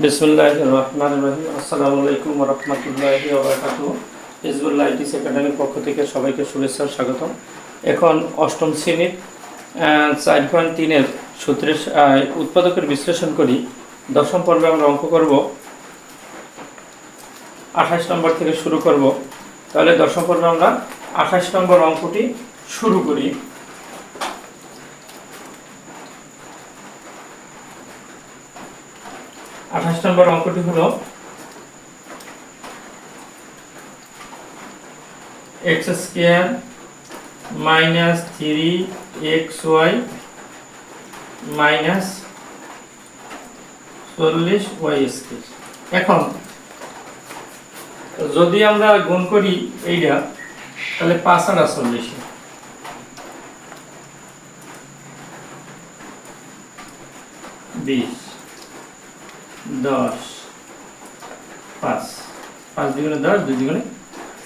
বিসমিল্লাহির রহমানির রহিম। আসসালামু আলাইকুম ওয়া রাহমাতুল্লাহি ওয়া বারাকাতুহু। হিজবুল্লাহ আইটি একাডেমির পক্ষ থেকে সবাইকে শুভেচ্ছা ও স্বাগতম। এখন অষ্টম শ্রেণীর 4.3-এর সূত্রের উৎপাদকের বিশ্লেষণ করি। দশম পর্বে আমরা অঙ্ক করব 28 নম্বর থেকে শুরু করব। তাহলে দশম পর্বে আমরা 28 নম্বর অঙ্কটি শুরু করি। আঠাশ নম্বর অঙ্কটি হলো x square minus 3xy minus 40y square. এখন যদি আমরা গুণ করি এইটা, তাহলে 5 আর 40 20 10 5 5 দুগুণে 10, 2 দুগুণে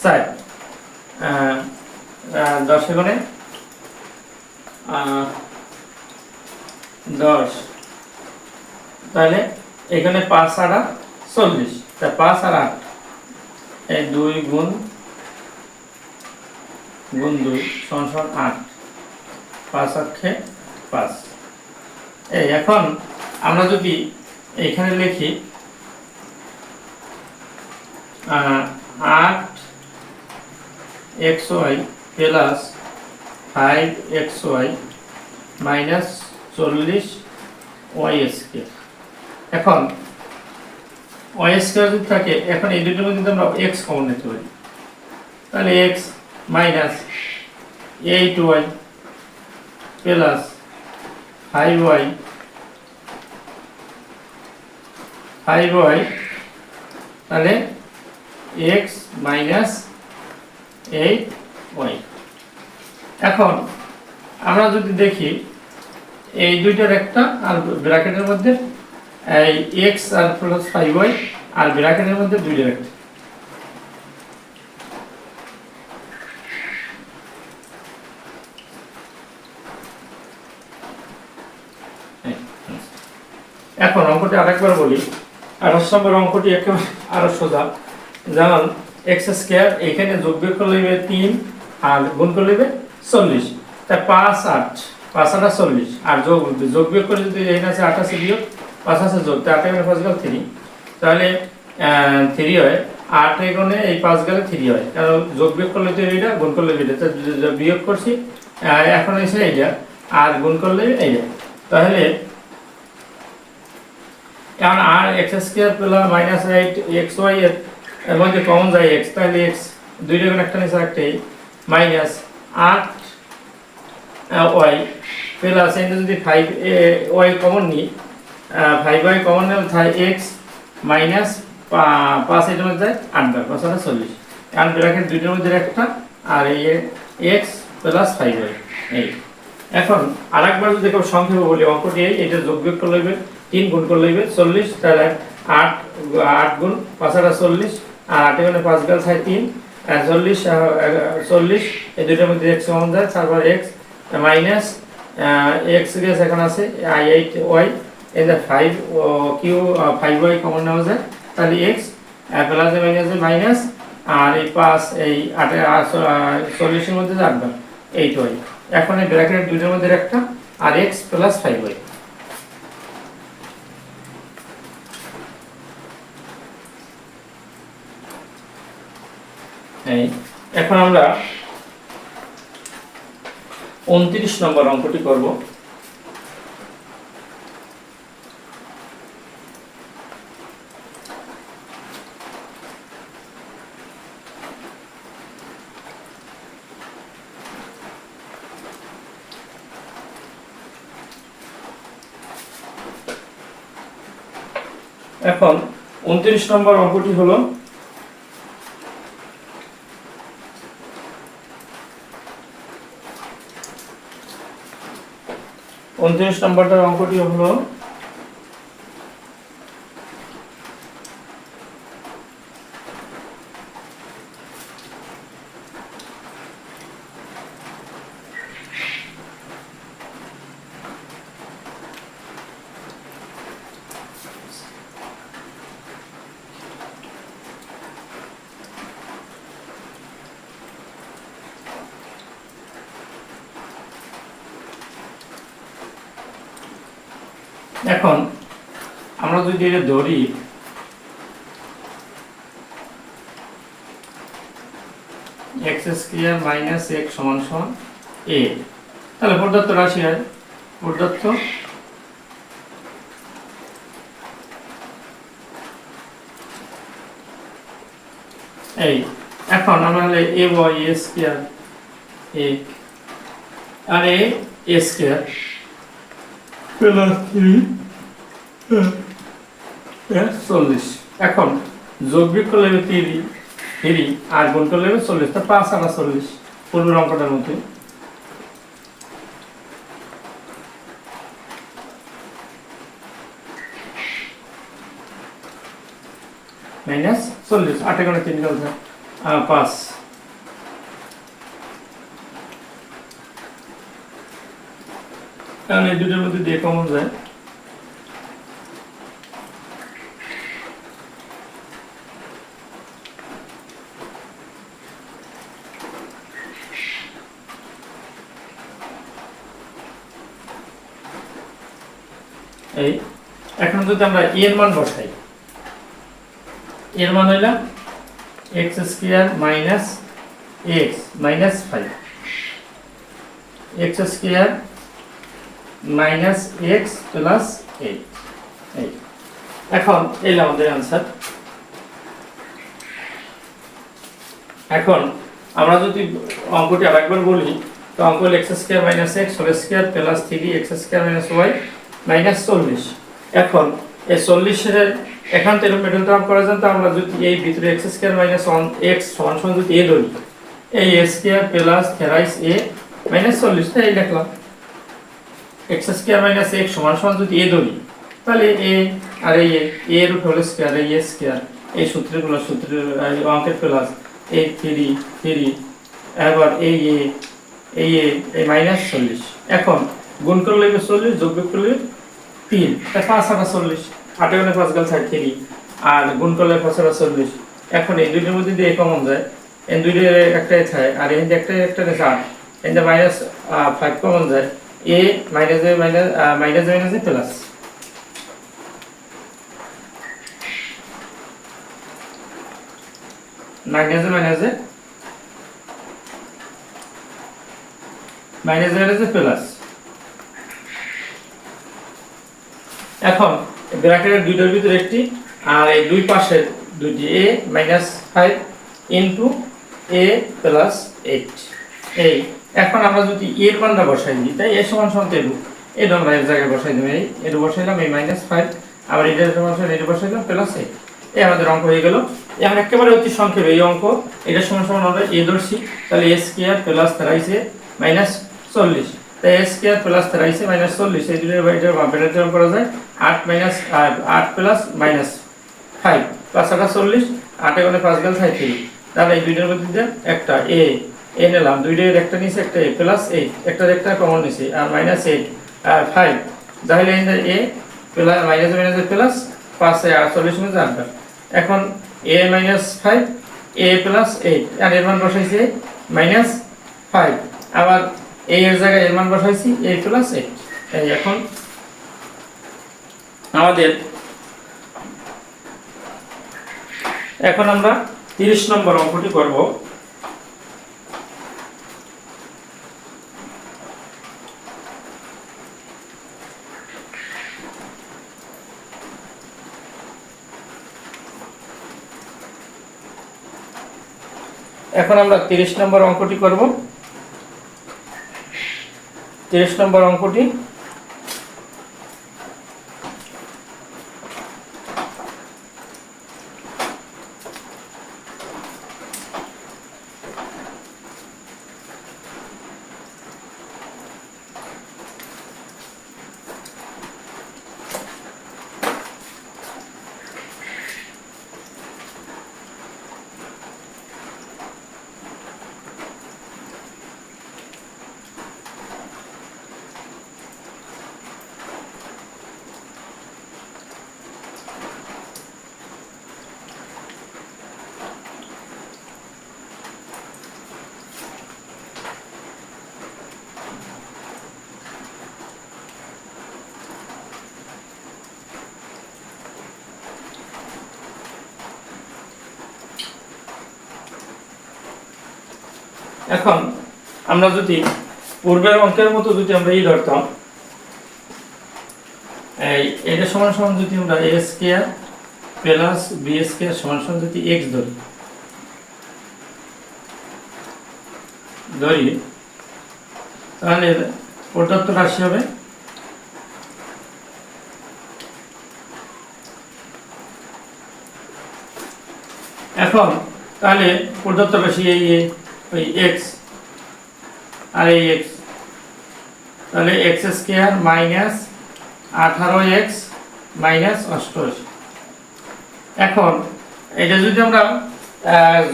4, 10 গুণে 10, তাহলে এখানে 5 আর 40, তা 5 আর 8 এই 2 গুণ 2 সমান 8, 5 8 5। এই এখন আমরা যদি এখানে লিখি 8xy plus 5xy minus 40y square. এখন y স্কয়ার যদি থাকে, এখন এই দুটোর মধ্যে আমরা x কমন নিতে পারি, তাহলে x minus 8y plus 5y তাহলে x মাইনাস 8y। এখন আমরা যদি দেখি এই দুইটার একটা, আর ব্র্যাকেটের মধ্যে এই x আর প্লাস 5y, আর ব্র্যাকেটের মধ্যে দুইটার একটা। এখন অঙ্কটি আরেকবার বলি। 28 নম্বর অঙ্কটি একেবারে আরো সোজা। যেমন এক্স স্কয়ার, এখানে যোগ বিয়োগ করলে 3 আর গুণ করলে 40, তাই 5 8 5 আর 40, আর যোগ বিয়োগ করে যদি এখানে আছে 8 আছে বিয়োগ 5 আছে যোগ, তাই 8 এর 5 গেল 3, তাহলে 3 হয়। 8 এর গুণে এই 5 গেলে 3 হয়, কারণ যোগ বিয়োগ করলে তো এইটা, গুণ করলে এইটা, তো বিয়োগ করছি এখন এসে এইটা, আর গুণ করলে এইটা, তাহলে এখন আর x square plus minus 8xy এর মধ্যে কমন যায় x, তাহলে x দুইটা গুণ একটা নিচে একটা মাইনাস 8y প্লাস এখানে যদি 5y কমন নিই, 5y কমন নিলে তাই x মাইনাস 5 এর মধ্যে যায় 8 বার 5 আর 40, কারণ ব্র্যাকেট দুইটার মধ্যে একটা, আর এই x প্লাস 5y। এই এখন আরেকবার যদি কেউ সংক্ষেপে বলি, অঙ্কটি এটা যোগ বিয়োগ করলে 3 গুণ করলে 40, তাহলে 8 গুণ 5 আর 40, আর 8 গুণে 5 গেল 3, 40 এই দুইটার মধ্যে x কমন যায়, তারপর x মাইনাস x গেছে এখন আছে 8y, এই যে 5y কমন নেওয়া যায়, তাহলে x প্লাস মাইনাস, আর এই 5 এই 8 40 এর মধ্যে 8 বার 8y। এখন এই ব্র্যাকেটের দুইটার মধ্যে একটা, আর x প্লাস 5y। এখন আমরা 29 নম্বর অঙ্কটি করব। এখন 29 নম্বর অঙ্কটি হলো নম্বরটার অঙ্কটি হলো এখন আমরা যদি এটা ধরি এক্স স্কয়ার মাইনাস এক্স সমান সমান এ, তাহলে প্রদত্ত রাশি হয় প্রদত্ত এই। এখন আমরা হলে A Y A square A R A square plus 3 40। এখন যোগ বিয়োগ করলে 3 আর গুণ করলে 40, তা 5 আর 40 পূর্বের অঙ্কটার মধ্যে। মাইনাস 40, 8 গুণে 3 গেল 5। কারণ এই দুটোর মধ্যে দিয়ে কমন যায়, এই। এখন যদি আমরা এর মান বসাই, এর মান হইল x square minus x minus 5, x square minus x plus 8। এখন এই আমাদের आंसर। এখন আমরা যদি অঙ্কটি আরেকবার বলি, তো অঙ্ক হল X square minus X whole square plus 3 X square minus Y minus 40। এখন এই 40 এর এখান থেকে মিডল টার্ম করা যায়, তো আমরা যদি এই ভিতরে এক্স স্কয়ার মাইনাস 1 এক্স সমান সমান যদি এ ধরি, এই এ স্কয়ার প্লাস থেরাইস এ মাইনাস 40, তাই লিখলাম এক্স স্কয়ার মাইনাস এক্স সমান সমান যদি এ ধরি, তাহলে এ আর এই এ এর হোল স্কয়ার এই এ স্কয়ার, এই সূত্রগুলো সূত্রের অঙ্কের প্লাস এই 3 এবার এই এই মাইনাস 40। এখন গুণ করলে 40, যোগ করলে 3, তাই 5 আর 40, 8 গুণে 5 গেল 3 আর গুণ করলে 5 আর 40। এখন এই দুইটার মধ্যে দিয়ে কমন যায়, এই দুইটার একটাই থাকে আর এই একটা আছে 8, এই যে মাইনাস 5 কমন যায়, a minus a minus minus minus a plus, minus minus minus plus. এখন ব্র্যাকেটের দুইটার ভিতরে একটি আর এই দুই পাশের দুইটি a minus 5 into a plus 8। এই এখন আমরা যদি এর মানটা বসাই দিই, তাই a সমান সমান তেলু এই আমরা এর জায়গায় বসাই দিই, এই এটা বসাইলাম এই মাইনাস 5, আবার এটা সমান সমান এটা বসাইলাম প্লাস 8। এই আমাদের অঙ্ক হয়ে গেল। এখন একেবারে অতি সংক্ষেপে এই অঙ্ক এটা সমান সমান আমরা a ধরছি, তাহলে a square plus 3a minus 40, তাই a square plus 3a minus 40 এই দুটোর বাইরে ব্র্যাকেট করা যায় 8 মাইনাস 8 প্লাস মাইনাস 5 প্লাস 40, 8 গুণে 5 গেল 3, তাহলে এই দুইটার মধ্যে একটা a নিলাম, দুইটার একটা নিচে একটা a প্লাস 8, একটা কমন নিছি আর মাইনাস 8 আর 5, তাহলে এই a plus minus minus plus 5 আর 40 মধ্যে 8। এখন a মাইনাস 5 a প্লাস 8 আর এর মান বসাইছি মাইনাস 5, আবার a এর জায়গায় এর মান বসাইছি a প্লাস 8। এই এখন আমাদের এখন আমরা 30 নম্বর অঙ্কটি করব। এখন আমরা 30 নম্বর অঙ্কটি করব। 30 নম্বর অঙ্কটি এখন আমরা যদি পূর্বের অঙ্কের মতো যদি আমরা ধরতাম, এটা সমান সমান যদি আমরা a square plus b square সমান সমান যদি x ধরি তাহলে প্রদত্ত রাশি হবে এখন তাহলে প্রদত্ত রাশি এই x আর এই x, তাহলে x square minus 18x minus 88। এখন এটা যদি আমরা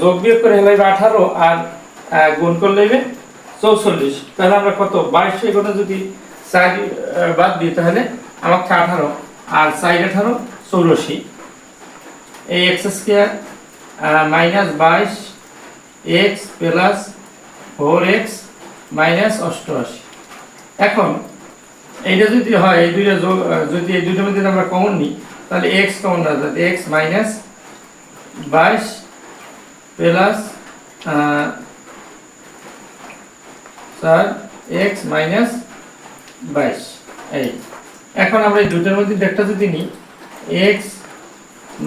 যোগ বিয়োগ করে হলে 18 আর গুণ করলে 44, তাহলে আমরা কত 22 এখানে যদি 4 বাদ দিই তাহলে আমাকে 18 আর 4 18 84। এই x square minus 22x plus 4x minus 88। এখন এইটা যদি হয় এই দুইটা যদি এই দুইটার মধ্যে আমরা কমন নিই তাহলে x কমন না যায়, x minus 22 plus 4x minus 22। এই এখন আমরা এই দুইটার মধ্যে একটা যদি নিই x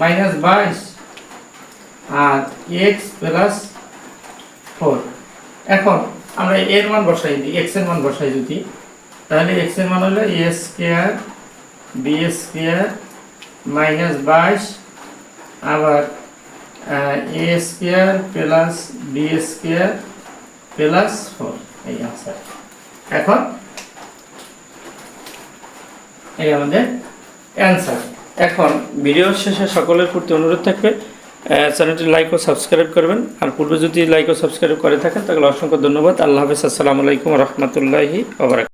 মাইনাস 22 আর x প্লাস 4, এখন আমরা এর মান বসাই দিই, x এর মান বসাই যদি, তাহলে x এর মান হলো a square b square minus 22 আবার a square plus b square plus 4, এই आंसर। এখন এই আমাদের आंसर। এখন ভিডিও শেষে সকলের প্রতি অনুরোধ থাকবে চ্যানেলটি লাইক ও সাবস্ক্রাইব করবেন, আর পূর্বে যদি লাইক ও সাবস্ক্রাইব করে থাকেন তাহলে অসংখ্য ধন্যবাদ। আল্লাহ হাফেজ। আসসালামু আলাইকুম ওয়া রাহমাতুল্লাহি ওয়া বারাকাতুহু।